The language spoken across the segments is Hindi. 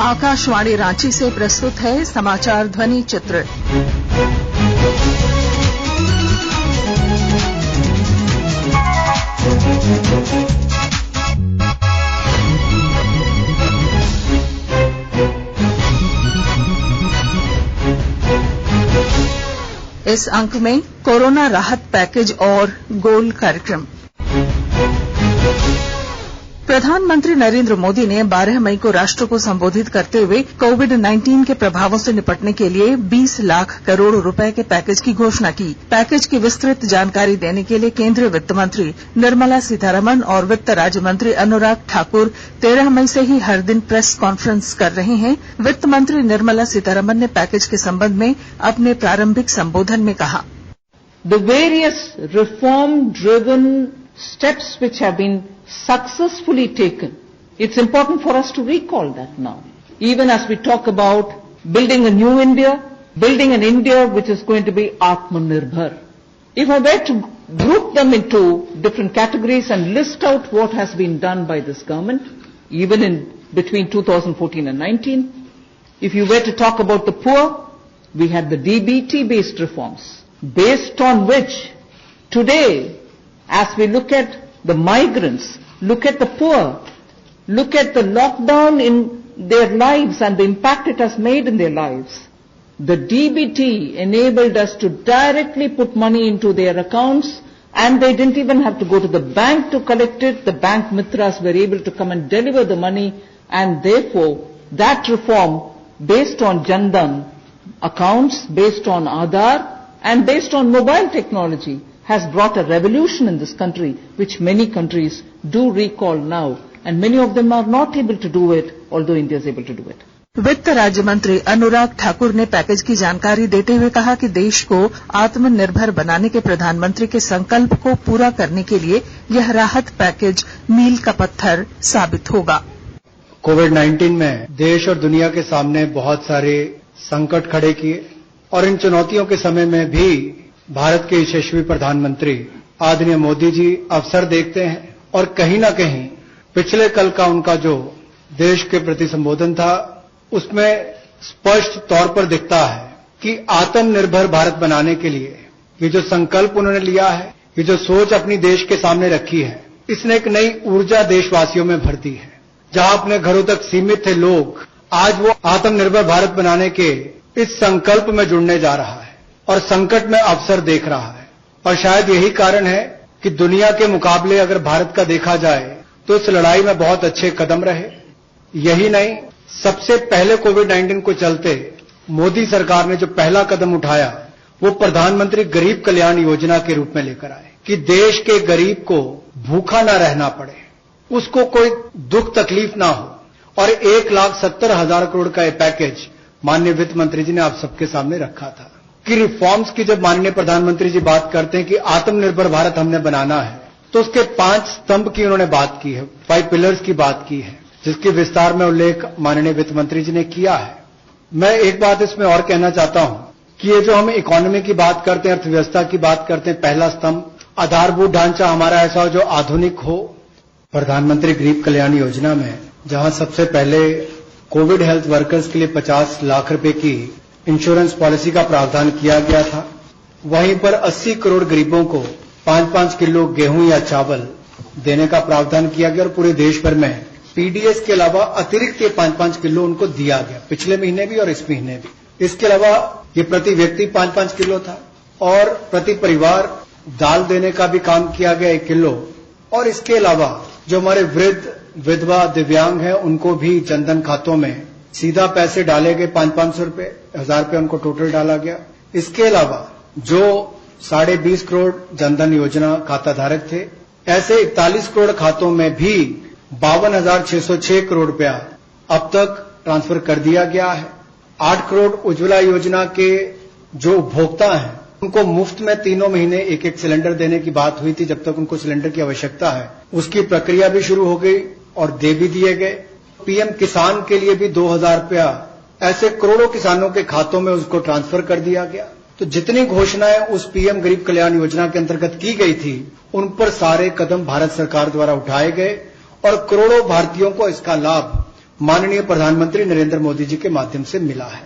आकाशवाणी रांची से प्रस्तुत है समाचार ध्वनि चित्र। इस अंक में कोरोना राहत पैकेज और गोल कार्यक्रम। प्रधानमंत्री नरेंद्र मोदी ने 12 मई को राष्ट्र को संबोधित करते हुए कोविड-19 के प्रभावों से निपटने के लिए 20 लाख करोड़ रुपए के पैकेज की घोषणा की। पैकेज की विस्तृत जानकारी देने के लिए केंद्रीय वित्त मंत्री निर्मला सीतारमण और वित्त राज्य मंत्री अनुराग ठाकुर 13 मई से ही हर दिन प्रेस कॉन्फ्रेंस कर रहे हैं। वित्त मंत्री निर्मला सीतारमण ने पैकेज के संबंध में अपने प्रारंभिक संबोधन में कहा, The various reform-driven steps which have been successfully taken. It's important for us to recall that now. Even as we talk about building a new India, building an India which is going to be Atmanirbhar. If I were to group them into different categories and list out what has been done by this government, even in between 2014 and 19, if you were to talk about the poor, we had the DBT-based reforms, based on which today, as we look at the migrants, look at the poor, look at the lockdown in their lives and the impact it has made in their lives. The DBT enabled us to directly put money into their accounts, and they didn't even have to go to the bank to collect it. The bank mitras were able to come and deliver the money, and therefore that reform based on Jan Dhan accounts, based on Aadhaar and based on mobile technology has brought a revolution in this country, which many countries do recall now, and many of them are not able to do it, although India is able to do it. वित्त राज्य मंत्री अनुराग ठाकुर ने पैकेज की जानकारी देते हुए कहा कि देश को आत्मनिर्भर बनाने के प्रधानमंत्री के संकल्प को पूरा करने के लिए यह राहत पैकेज मील का पत्थर साबित होगा। कोविड-19 में देश और दुनिया के सामने बहुत सारे संकट खड़े किए, और इन चुनौतियों के समय में भी भारत के यशस्वी प्रधानमंत्री आदरणीय मोदी जी अवसर देखते हैं, और कहीं न कहीं पिछले कल का उनका जो देश के प्रति संबोधन था उसमें स्पष्ट तौर पर दिखता है कि आत्मनिर्भर भारत बनाने के लिए ये जो संकल्प उन्होंने लिया है, ये जो सोच अपनी देश के सामने रखी है, इसने एक नई ऊर्जा देशवासियों में भर दी है। जहां अपने घरों तक सीमित थे लोग, आज वो आत्मनिर्भर भारत बनाने के इस संकल्प में जुड़ने जा रहा है और संकट में अवसर देख रहा है। और शायद यही कारण है कि दुनिया के मुकाबले अगर भारत का देखा जाए तो इस लड़ाई में बहुत अच्छे कदम रहे। यही नहीं, सबसे पहले कोविड-19 को चलते मोदी सरकार ने जो पहला कदम उठाया वो प्रधानमंत्री गरीब कल्याण योजना के रूप में लेकर आए कि देश के गरीब को भूखा ना रहना पड़े, उसको कोई दुख तकलीफ ना हो। और 1,70,000 करोड़ का ये पैकेज माननीय वित्त मंत्री जी ने आप सबके सामने रखा था कि रिफॉर्म्स की जब माननीय प्रधानमंत्री जी बात करते हैं कि आत्मनिर्भर भारत हमने बनाना है, तो उसके 5 स्तंभ की उन्होंने बात की है, 5 पिलर्स की बात की है, जिसके विस्तार में उल्लेख माननीय वित्त मंत्री जी ने किया है। मैं एक बात इसमें और कहना चाहता हूं कि ये जो हम इकोनॉमी की बात करते हैं, अर्थव्यवस्था की बात करते हैं, पहला स्तंभ आधारभूत ढांचा हमारा ऐसा हो जो आधुनिक हो। प्रधानमंत्री गरीब कल्याण योजना में जहां सबसे पहले कोविड हेल्थ वर्कर्स के लिए 50 लाख रुपए की इंश्योरेंस पॉलिसी का प्रावधान किया गया था, वहीं पर 80 करोड़ गरीबों को 5-5 किलो गेहूं या चावल देने का प्रावधान किया गया, और पूरे देश भर में पीडीएस के अलावा अतिरिक्त ये 5-5 किलो उनको दिया गया, पिछले महीने भी और इस महीने भी। इसके अलावा ये प्रति व्यक्ति 5-5 किलो था, और प्रति परिवार दाल देने का भी काम किया गया 1 किलो। और इसके अलावा जो हमारे वृद्ध, विधवा, दिव्यांग हैं उनको भी जनधन खातों में सीधा पैसे डाले गए, 500-500 रुपए, 1000 रुपए उनको टोटल डाला गया। इसके अलावा जो 20.5 करोड़ जनधन योजना खाता धारक थे, ऐसे 41 करोड़ खातों में भी 52,606 करोड़ रुपया अब तक ट्रांसफर कर दिया गया है। 8 करोड़ उज्ज्वला योजना के जो उपभोक्ता हैं उनको मुफ्त में 3 महीने एक सिलेंडर देने की बात हुई थी, जब तक उनको सिलेंडर की आवश्यकता है। उसकी प्रक्रिया भी शुरू हो गई और दे भी दिए गए। पीएम किसान के लिए भी 2,000 रुपया ऐसे करोड़ों किसानों के खातों में उसको ट्रांसफर कर दिया गया। तो जितनी घोषणाएं उस पीएम गरीब कल्याण योजना के अंतर्गत की गई थी, उन पर सारे कदम भारत सरकार द्वारा उठाए गए और करोड़ों भारतीयों को इसका लाभ माननीय प्रधानमंत्री नरेंद्र मोदी जी के माध्यम से मिला है।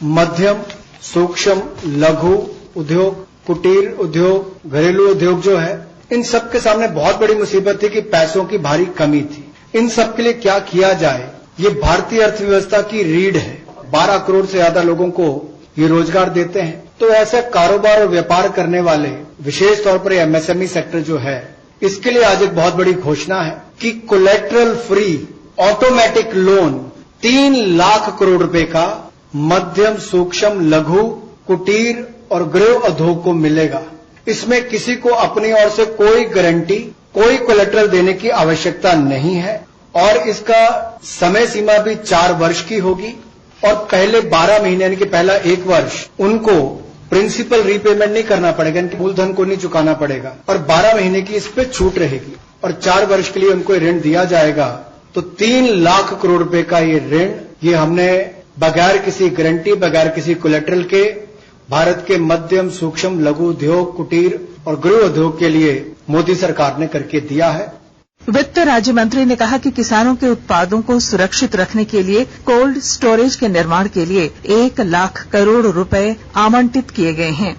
मध्यम, सूक्ष्म, लघु उद्योग, कुटीर उद्योग, घरेलू उद्योग जो है, इन सब के सामने बहुत बड़ी मुसीबत थी कि पैसों की भारी कमी थी। इन सब के लिए क्या किया जाए, ये भारतीय अर्थव्यवस्था की रीढ़ है। 12 करोड़ से ज्यादा लोगों को ये रोजगार देते हैं। तो ऐसा कारोबार और व्यापार करने वाले, विशेष तौर पर एमएसएमई सेक्टर जो है, इसके लिए आज एक बहुत बड़ी घोषणा है कि collateral free automatic loan 3 lakh crore रुपए का मध्यम, सूक्ष्म, लघु, कुटीर और गृह उद्योग को मिलेगा। इसमें किसी को अपनी ओर से कोई गारंटी, कोई कोलेटरल देने की आवश्यकता नहीं है और इसका समय सीमा भी 4 वर्ष की होगी और पहले 12 महीने यानी कि पहला 1 वर्ष उनको प्रिंसिपल रीपेमेंट नहीं करना पड़ेगा, मूलधन को नहीं चुकाना पड़ेगा और 12 महीने की इस पे छूट रहेगी और 4 वर्ष के लिए उनको ऋण दिया जाएगा। तो 3 लाख करोड़ रुपए का ये ऋण, ये हमने बगैर किसी गारंटी, बगैर किसी कोलेटरल के भारत के मध्यम, सूक्ष्म, लघु उद्योग, कुटीर और गृह उद्योग के लिए मोदी सरकार ने करके दिया है। वित्त राज्य मंत्री ने कहा कि किसानों के उत्पादों को सुरक्षित रखने के लिए कोल्ड स्टोरेज के निर्माण के लिए 1 लाख करोड़ रुपए आवंटित किए गए हैं।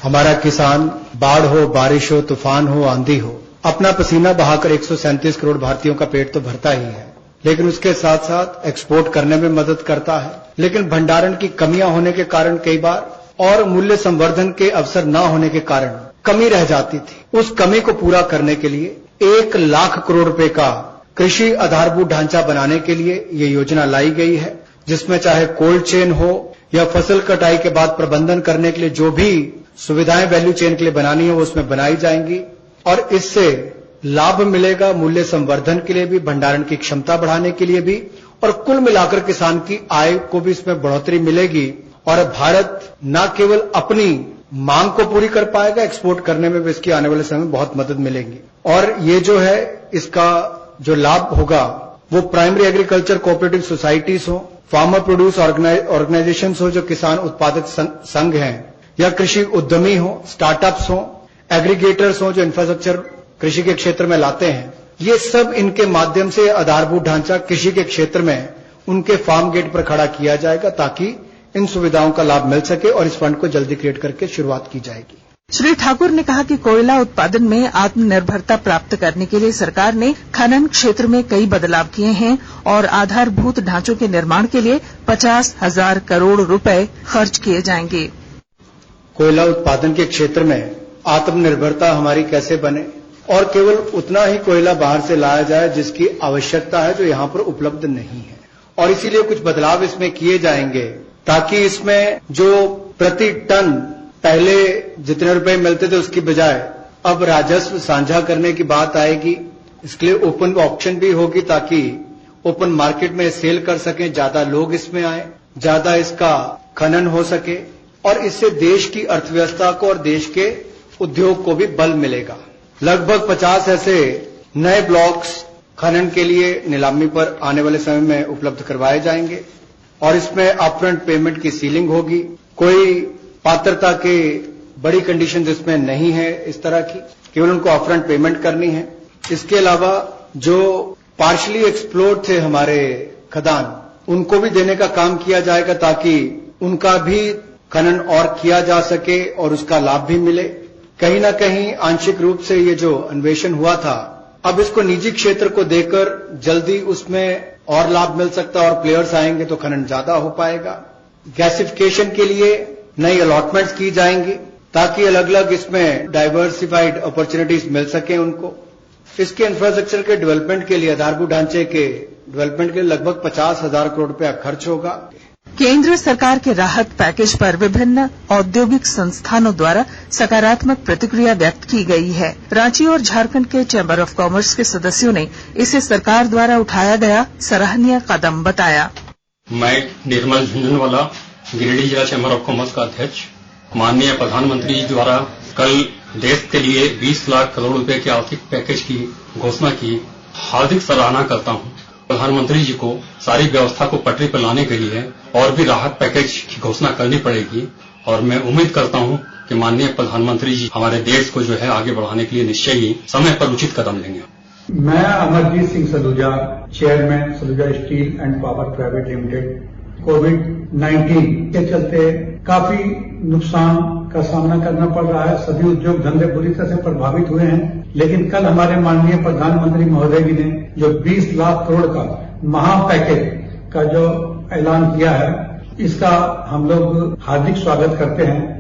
हमारा किसान बाढ़ हो, बारिश हो, तूफान हो, आंधी हो, अपना पसीना बहाकर 137 करोड़ भारतीयों का पेट तो भरता ही है, लेकिन उसके साथ साथ एक्सपोर्ट करने में मदद करता है। लेकिन भंडारण की कमियां होने के कारण कई बार और मूल्य संवर्धन के अवसर न होने के कारण कमी रह जाती थी। उस कमी को पूरा करने के लिए 1 लाख करोड़ रुपए का कृषि आधारभूत ढांचा बनाने के लिए ये योजना लाई गई है, जिसमें चाहे कोल्ड चेन हो या फसल कटाई के बाद प्रबंधन करने के लिए जो भी सुविधाएं वैल्यू चेन के लिए बनानी है वो उसमें बनाई जाएंगी और इससे लाभ मिलेगा मूल्य संवर्धन के लिए भी, भंडारण की क्षमता बढ़ाने के लिए भी और कुल मिलाकर किसान की आय को भी इसमें बढ़ोतरी मिलेगी और भारत न केवल अपनी मांग को पूरी कर पाएगा, एक्सपोर्ट करने में भी इसकी आने वाले समय में बहुत मदद मिलेगी। और ये जो है, इसका जो लाभ होगा वो प्राइमरी एग्रीकल्चर कोऑपरेटिव सोसाइटीज हो, फार्मर प्रोड्यूस ऑर्गेनाइजेशन हो, जो किसान उत्पादक संघ हैं, या कृषि उद्यमी हो, स्टार्टअप्स हो, एग्रीगेटर्स हो जो इंफ्रास्ट्रक्चर कृषि के क्षेत्र में लाते हैं, ये सब इनके माध्यम से आधारभूत ढांचा कृषि के क्षेत्र में उनके फार्म गेट पर खड़ा किया जाएगा ताकि इन सुविधाओं का लाभ मिल सके और इस फंड को जल्दी क्रिएट करके शुरुआत की जाएगी। श्री ठाकुर ने कहा कि कोयला उत्पादन में आत्मनिर्भरता प्राप्त करने के लिए सरकार ने खनन क्षेत्र में कई बदलाव किए हैं और आधारभूत ढांचों के निर्माण के लिए 50,000 करोड़ रुपए खर्च किए जाएंगे। कोयला उत्पादन के क्षेत्र में आत्मनिर्भरता हमारी कैसे बने और केवल उतना ही कोयला बाहर से लाया जाए जिसकी आवश्यकता है, जो यहां पर उपलब्ध नहीं है, और इसीलिए कुछ बदलाव इसमें किए जाएंगे ताकि इसमें जो प्रति टन पहले जितने रुपए मिलते थे उसकी बजाय अब राजस्व साझा करने की बात आएगी। इसके लिए ओपन ऑक्शन भी होगी ताकि ओपन मार्केट में सेल कर सकें, ज्यादा लोग इसमें आए, ज्यादा इसका खनन हो सके और इससे देश की अर्थव्यवस्था को और देश के उद्योग को भी बल मिलेगा। लगभग 50 ऐसे नए ब्लॉक्स खनन के लिए नीलामी पर आने वाले समय में उपलब्ध करवाए जाएंगे और इसमें अपफ्रंट पेमेंट की सीलिंग होगी। कोई पात्रता के बड़ी कंडीशन इसमें नहीं है इस तरह की, केवल उनको अपफ्रंट पेमेंट करनी है। इसके अलावा जो पार्शली एक्सप्लोर्ड थे हमारे खदान, उनको भी देने का काम किया जाएगा ताकि उनका भी खनन और किया जा सके और उसका लाभ भी मिले। कहीं न कहीं आंशिक रूप से ये जो अन्वेषण हुआ था, अब इसको निजी क्षेत्र को देकर जल्दी उसमें और लाभ मिल सकता है और प्लेयर्स आएंगे तो खनन ज्यादा हो पाएगा। गैसिफिकेशन के लिए नई अलॉटमेंट्स की जाएंगी ताकि अलग अलग इसमें डाइवर्सिफाइड अपॉर्चुनिटीज मिल सके उनको। इसके इंफ्रास्ट्रक्चर के डेवलपमेंट के लिए, आधारभूत ढांचे के डेवलपमेंट के लिए लगभग 50,000 करोड़ रुपया खर्च होगा। केंद्र सरकार के राहत पैकेज पर विभिन्न औद्योगिक संस्थानों द्वारा सकारात्मक प्रतिक्रिया व्यक्त की गई है। रांची और झारखंड के चैम्बर ऑफ कॉमर्स के सदस्यों ने इसे सरकार द्वारा उठाया गया सराहनीय कदम बताया। मैं निर्मल झुंझुनवाला, गिरिडीह जिला चैम्बर ऑफ कॉमर्स का अध्यक्ष, माननीय प्रधानमंत्री जी द्वारा कल देश के लिए 20 लाख करोड़ रुपए के आर्थिक पैकेज की घोषणा की हार्दिक सराहना करता हूं। प्रधानमंत्री जी को सारी व्यवस्था को पटरी पर लाने के लिए और भी राहत पैकेज की घोषणा करनी पड़ेगी और मैं उम्मीद करता हूं कि माननीय प्रधानमंत्री जी हमारे देश को जो है आगे बढ़ाने के लिए निश्चय ही समय पर उचित कदम लेंगे। मैं Amarjeet Singh Saluja, chairman Saluja steel and power private limited, कोविड-19 के चलते काफी नुकसान का सामना करना पड़ रहा है। सभी उद्योग धंधे बुरी तरह से प्रभावित हुए हैं, लेकिन कल हमारे माननीय प्रधानमंत्री महोदय जी ने जो 20 लाख करोड़ का महा पैकेज का जो ऐलान किया है, इसका हम लोग हार्दिक स्वागत करते हैं।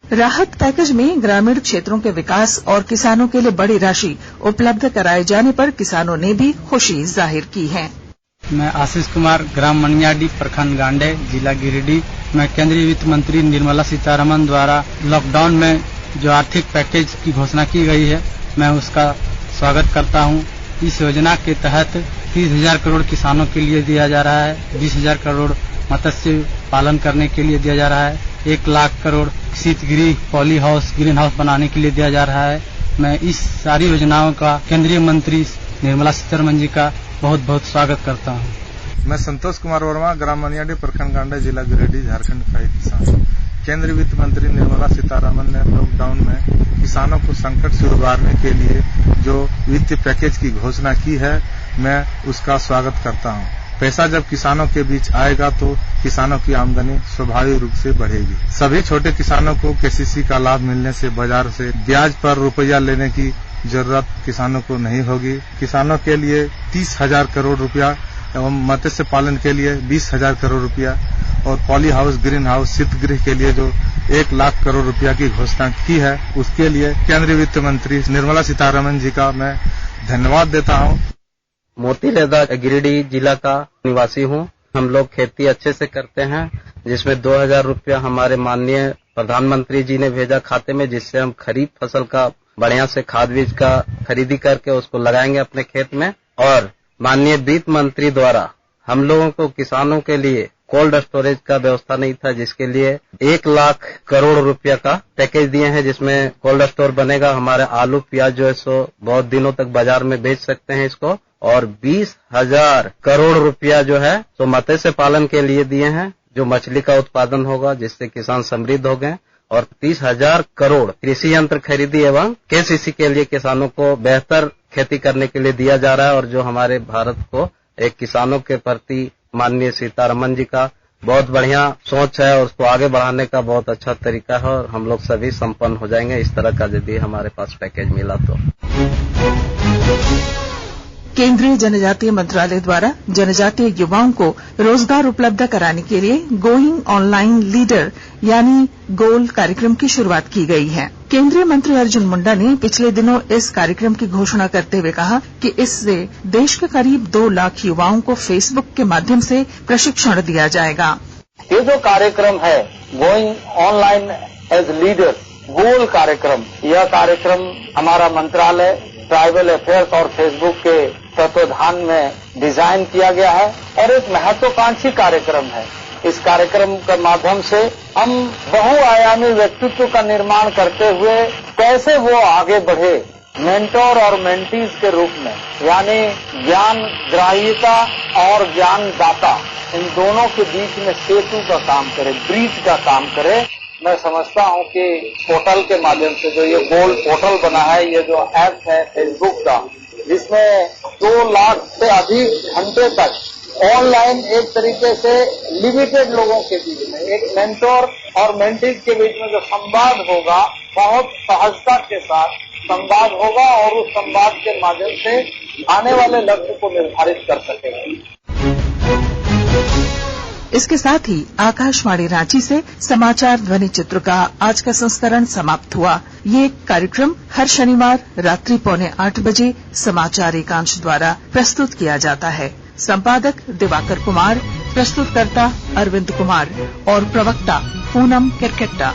राहत पैकेज में ग्रामीण क्षेत्रों के विकास और किसानों के लिए बड़ी राशि उपलब्ध कराए जाने पर किसानों ने भी खुशी जाहिर की है। मैं आशीष कुमार, ग्राम मनियाडी, प्रखंड गांडे, जिला गिरिडीह। मैं केंद्रीय वित्त मंत्री निर्मला सीतारमण द्वारा लॉकडाउन में जो आर्थिक पैकेज की घोषणा की गई है, मैं उसका स्वागत करता हूं। इस योजना के तहत 30,000 करोड़ किसानों के लिए दिया जा रहा है, 20,000 करोड़ मत्स्य पालन करने के लिए दिया जा रहा है, 1 लाख करोड़ शीतगृह, पॉली हाउस, ग्रीन हाउस बनाने के लिए दिया जा रहा है। मैं इस सारी योजनाओं का केंद्रीय मंत्री निर्मला सीतारमण जी का बहुत बहुत स्वागत करता हूं। मैं संतोष कुमार वर्मा, ग्राम मनियाडी, प्रखंड गांडा, जिला गिरिडीह, झारखंड का एक किसान। केंद्रीय वित्त मंत्री निर्मला सीतारमण ने लॉकडाउन में किसानों को संकट से उबारने के लिए जो वित्तीय पैकेज की घोषणा की है, मैं उसका स्वागत करता हूं। पैसा जब किसानों के बीच आएगा तो किसानों की आमदनी स्वाभाविक रूप से बढ़ेगी। सभी छोटे किसानों को केसीसी का लाभ मिलने से बाजार से ब्याज पर रुपया लेने की जरूरत किसानों को नहीं होगी। किसानों के लिए 30,000 करोड़ रुपया एवं मत्स्य पालन के लिए 20,000 करोड़ रुपया और पॉली हाउस, ग्रीन हाउस, शीतगृह के लिए जो 1 लाख करोड़ रुपया की घोषणा की है, उसके लिए केंद्रीय वित्त मंत्री निर्मला सीतारमण जी का मैं धन्यवाद देता हूँ। मोती लेदा, गिरिडीह जिला का निवासी हूँ। हम लोग खेती अच्छे से करते हैं, जिसमें 2,000 रुपया हमारे माननीय प्रधानमंत्री जी ने भेजा खाते में, जिससे हम खरीफ फसल का बढ़िया से खाद बीज का खरीदी करके उसको लगाएंगे अपने खेत में। और माननीय वित्त मंत्री द्वारा हम लोगों को किसानों के लिए कोल्ड स्टोरेज का व्यवस्था नहीं था, जिसके लिए 1 लाख करोड़ रुपया का पैकेज दिए हैं, जिसमें कोल्ड स्टोर बनेगा। हमारे आलू प्याज जो है सो बहुत दिनों तक बाजार में बेच सकते हैं इसको। और 20,000 करोड़ रुपया जो है सो मत्स्य पालन के लिए दिए हैं, जो मछली का उत्पादन होगा, जिससे किसान समृद्ध हो गए। और 30,000 करोड़ कृषि यंत्र खरीदी एवं केसीसी के लिए किसानों को बेहतर खेती करने के लिए दिया जा रहा है। और जो हमारे भारत को एक किसानों के प्रति माननीय सीतारमण जी का बहुत बढ़िया सोच है और उसको आगे बढ़ाने का बहुत अच्छा तरीका है। और हम लोग सभी संपन्न हो जाएंगे इस तरह का यदि हमारे पास पैकेज मिला तो। केंद्रीय जनजातीय मंत्रालय द्वारा जनजातीय युवाओं को रोजगार उपलब्ध कराने के लिए गोइंग ऑनलाइन लीडर यानी गोल कार्यक्रम की शुरुआत की गई है। केंद्रीय मंत्री अर्जुन मुंडा ने पिछले दिनों इस कार्यक्रम की घोषणा करते हुए कहा कि इससे देश के करीब 2 लाख युवाओं को फेसबुक के माध्यम से प्रशिक्षण दिया जाएगा। ये जो कार्यक्रम है गोइंग ऑनलाइन एज लीडर गोल कार्यक्रम, यह कार्यक्रम हमारा मंत्रालय ट्राइबल अफेयर्स और फेसबुक के तत्वाधान में डिजाइन किया गया है और एक महत्वाकांक्षी कार्यक्रम है। इस कार्यक्रम के माध्यम से हम बहुआयामी व्यक्तित्व का निर्माण करते हुए कैसे वो आगे बढ़े मेंटोर और मेंटीज के रूप में, यानी ज्ञान ग्राह्यता और ज्ञान दाता, इन दोनों के बीच में सेतु का काम करे, ब्रिज का काम करे। मैं समझता हूं कि पोर्टल के माध्यम से जो ये गोल पोर्टल बना है, ये जो ऐप है फेसबुक का, जिसमें 2 लाख से अधिक घंटे तक ऑनलाइन एक तरीके से लिमिटेड लोगों के बीच में एक मेंटोर और मेंटीज के बीच में जो संवाद होगा, बहुत सहजता के साथ संवाद होगा और उस संवाद के माध्यम से आने वाले लक्ष्य को निर्धारित कर सकेगा। इसके साथ ही आकाशवाणी रांची से समाचार ध्वनि चित्र का आज का संस्करण समाप्त हुआ। ये कार्यक्रम हर शनिवार रात्रि 7:45 बजे समाचार एकांश द्वारा प्रस्तुत किया जाता है। संपादक दिवाकर कुमार, प्रस्तुतकर्ता अरविंद कुमार और प्रवक्ता पूनम किरकिट्टा।